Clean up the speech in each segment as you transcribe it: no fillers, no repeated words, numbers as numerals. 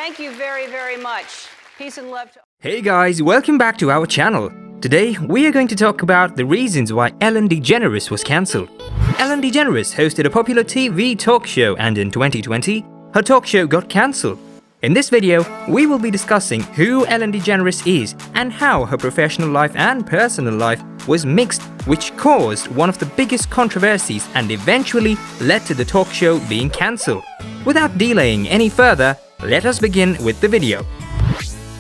Thank you very, very much. Peace and love to... Hey guys, welcome back to our channel. Today, we are going to talk about the reasons why Ellen DeGeneres was cancelled. Ellen DeGeneres hosted a popular TV talk show, and in 2020, her talk show got cancelled. In this video, we will be discussing who Ellen DeGeneres is and how her professional life and personal life was mixed, which caused one of the biggest controversies and eventually led to the talk show being cancelled. Without delaying any further, let us begin with the video.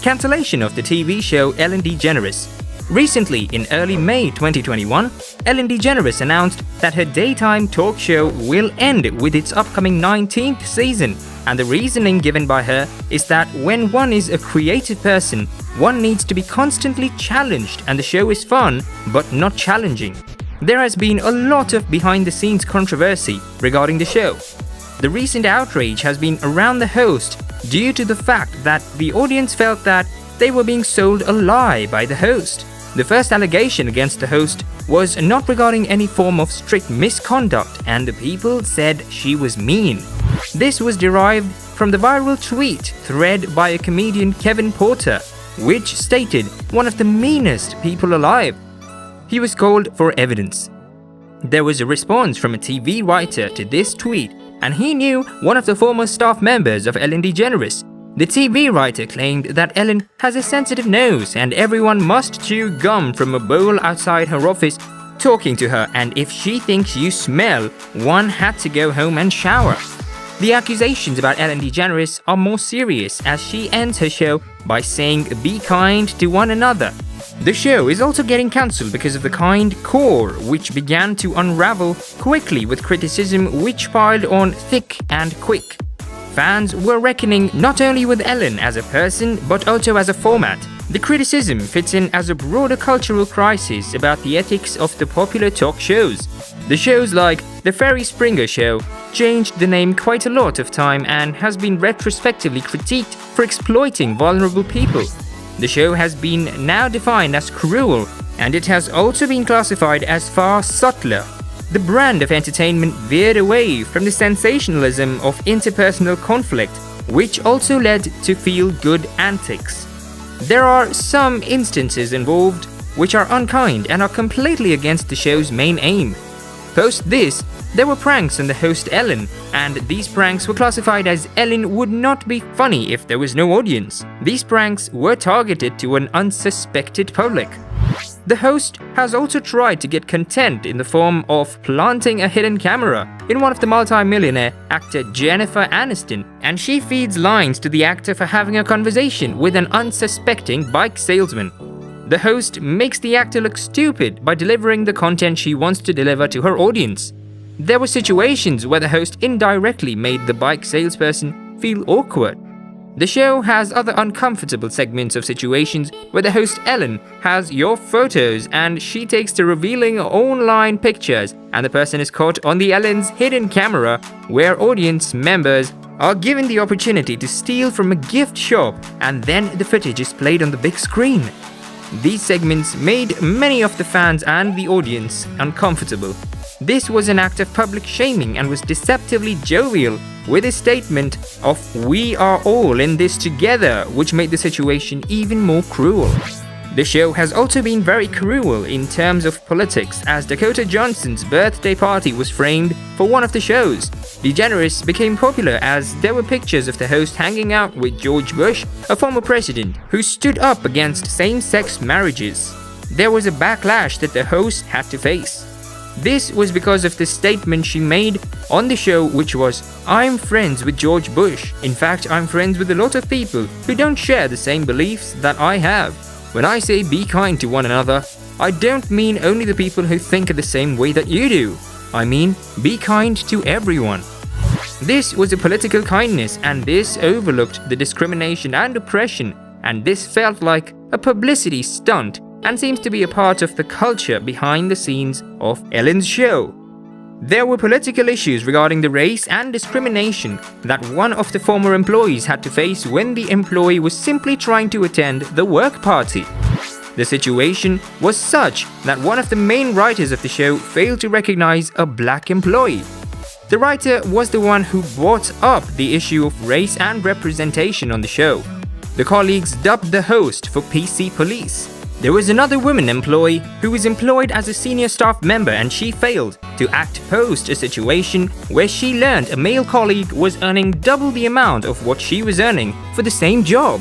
Cancellation of the TV show Ellen DeGeneres. Recently, in early May 2021, Ellen DeGeneres announced that her daytime talk show will end with its upcoming 19th season, and the reasoning given by her is that when one is a creative person, one needs to be constantly challenged, and the show is fun but not challenging. There has been a lot of behind-the-scenes controversy regarding the show. The recent outrage has been around the host due to the fact that the audience felt that they were being sold a lie by the host. The first allegation against the host was not regarding any form of strict misconduct, and the people said she was mean. This was derived from the viral tweet thread by a comedian, Kevin Porter, which stated one of the meanest people alive. He was called for evidence. There was a response from a TV writer to this tweet, and he knew one of the former staff members of Ellen DeGeneres. The TV writer claimed that Ellen has a sensitive nose and everyone must chew gum from a bowl outside her office talking to her, and if she thinks you smell, one had to go home and shower. The accusations about Ellen DeGeneres are more serious, as she ends her show by saying be kind to one another. The show is also getting cancelled because of the kind core, which began to unravel quickly with criticism which piled on thick and quick. Fans were reckoning not only with Ellen as a person but also as a format. The criticism fits in as a broader cultural crisis about the ethics of the popular talk shows. The shows like The Ferry Springer Show changed the name quite a lot of time and has been retrospectively critiqued for exploiting vulnerable people. The show has been now defined as cruel, and it has also been classified as far subtler. The brand of entertainment veered away from the sensationalism of interpersonal conflict, which also led to feel-good antics. There are some instances involved which are unkind and are completely against the show's main aim. Post this, there were pranks on the host Ellen, and these pranks were classified as Ellen would not be funny if there was no audience. These pranks were targeted to an unsuspected public. The host has also tried to get content in the form of planting a hidden camera in one of the multi-millionaire actor Jennifer Aniston, and she feeds lines to the actor for having a conversation with an unsuspecting bike salesman. The host makes the actor look stupid by delivering the content she wants to deliver to her audience. There were situations where the host indirectly made the bike salesperson feel awkward. The show has other uncomfortable segments of situations where the host Ellen has your photos and she takes to revealing online pictures, and the person is caught on the Ellen's hidden camera, where audience members are given the opportunity to steal from a gift shop, and then the footage is played on the big screen. These segments made many of the fans and the audience uncomfortable. This was an act of public shaming and was deceptively jovial, with a statement of "we are all in this together," which made the situation even more cruel. The show has also been very cruel in terms of politics, as Dakota Johnson's birthday party was framed for one of the shows. DeGeneres became popular as there were pictures of the host hanging out with George Bush, a former president, who stood up against same-sex marriages. There was a backlash that the host had to face. This was because of the statement she made on the show, which was, "I'm friends with George Bush. In fact, I'm friends with a lot of people who don't share the same beliefs that I have. When I say be kind to one another, I don't mean only the people who think the same way that you do. I mean, be kind to everyone." This was a political kindness, and this overlooked the discrimination and oppression, and this felt like a publicity stunt and seems to be a part of the culture behind the scenes of Ellen's show. There were political issues regarding the race and discrimination that one of the former employees had to face when the employee was simply trying to attend the work party. The situation was such that one of the main writers of the show failed to recognize a black employee. The writer was the one who brought up the issue of race and representation on the show. The colleagues dubbed the host for PC police. There was another woman employee who was employed as a senior staff member, and she failed to act post a situation where she learned a male colleague was earning double the amount of what she was earning for the same job.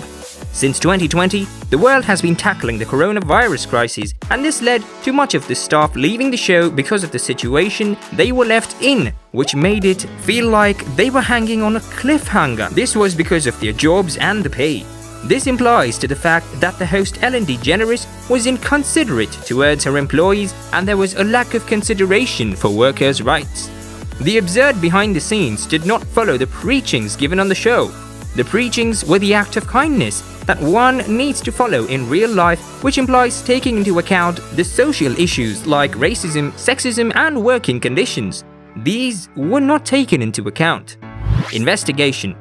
Since 2020, the world has been tackling the coronavirus crisis, and this led to much of the staff leaving the show because of the situation they were left in, which made it feel like they were hanging on a cliffhanger. This was because of their jobs and the pay. This implies to the fact that the host Ellen DeGeneres was inconsiderate towards her employees, and there was a lack of consideration for workers' rights. The absurd behind the scenes did not follow the preachings given on the show. The preachings were the act of kindness that one needs to follow in real life, which implies taking into account the social issues like racism, sexism, and working conditions. These were not taken into account. Investigation.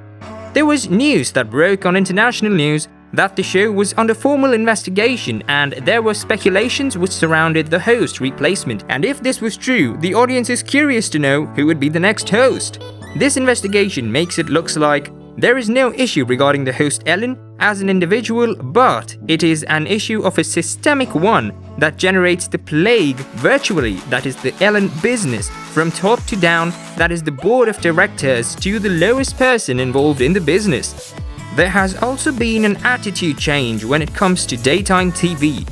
There was news that broke on international news that the show was under formal investigation, and there were speculations which surrounded the host replacement. And if this was true, the audience is curious to know who would be the next host. This investigation makes it look like there is no issue regarding the host Ellen as an individual, but it is an issue of a systemic one that generates the plague virtually, that is the Ellen business, from top to down, that is the board of directors to the lowest person involved in the business. There has also been an attitude change when it comes to daytime TV.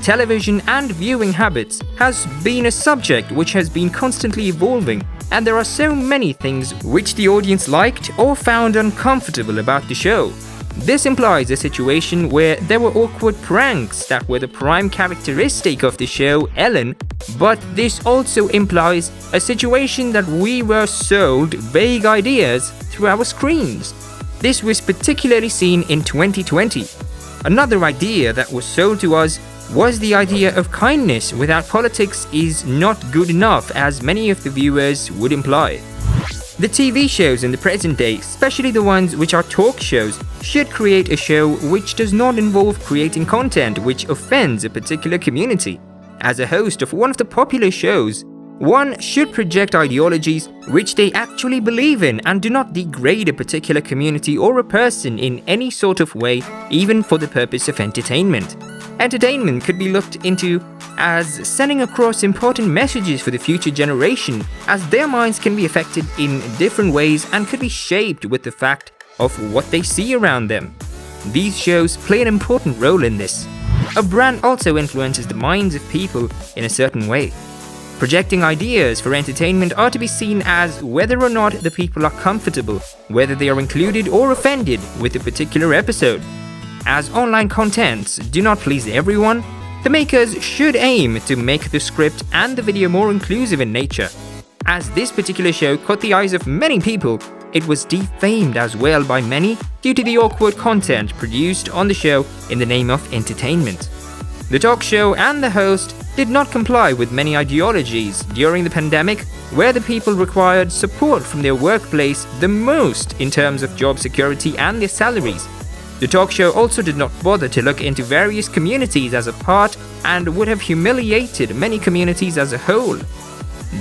Television and viewing habits has been a subject which has been constantly evolving, and there are so many things which the audience liked or found uncomfortable about the show. This implies a situation where there were awkward pranks that were the prime characteristic of the show Ellen, but this also implies a situation that we were sold vague ideas through our screens. This was particularly seen in 2020. Another idea that was sold to us was the idea of kindness without politics is not good enough, as many of the viewers would imply. The TV shows in the present day, especially the ones which are talk shows, should create a show which does not involve creating content which offends a particular community. As a host of one of the popular shows, one should project ideologies which they actually believe in and do not degrade a particular community or a person in any sort of way, even for the purpose of entertainment. Entertainment could be looked into as sending across important messages for the future generation, as their minds can be affected in different ways and could be shaped with the fact of what they see around them. These shows play an important role in this. A brand also influences the minds of people in a certain way. Projecting ideas for entertainment are to be seen as whether or not the people are comfortable, whether they are included or offended with a particular episode. As online contents do not please everyone, the makers should aim to make the script and the video more inclusive in nature. As this particular show caught the eyes of many people, it was defamed as well by many due to the awkward content produced on the show in the name of entertainment. The talk show and the host did not comply with many ideologies during the pandemic, where the people required support from their workplace the most in terms of job security and their salaries. The talk show also did not bother to look into various communities as a part and would have humiliated many communities as a whole.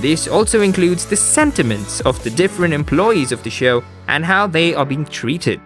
This also includes the sentiments of the different employees of the show and how they are being treated.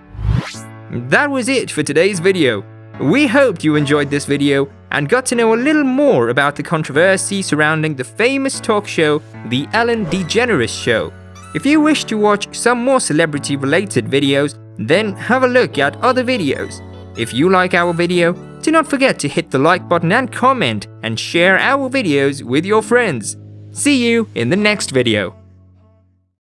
That was it for today's video. We hoped you enjoyed this video and got to know a little more about the controversy surrounding the famous talk show, The Ellen DeGeneres Show. If you wish to watch some more celebrity-related videos, then have a look at other videos. If you like our video, do not forget to hit the like button and comment and share our videos with your friends. See you in the next video.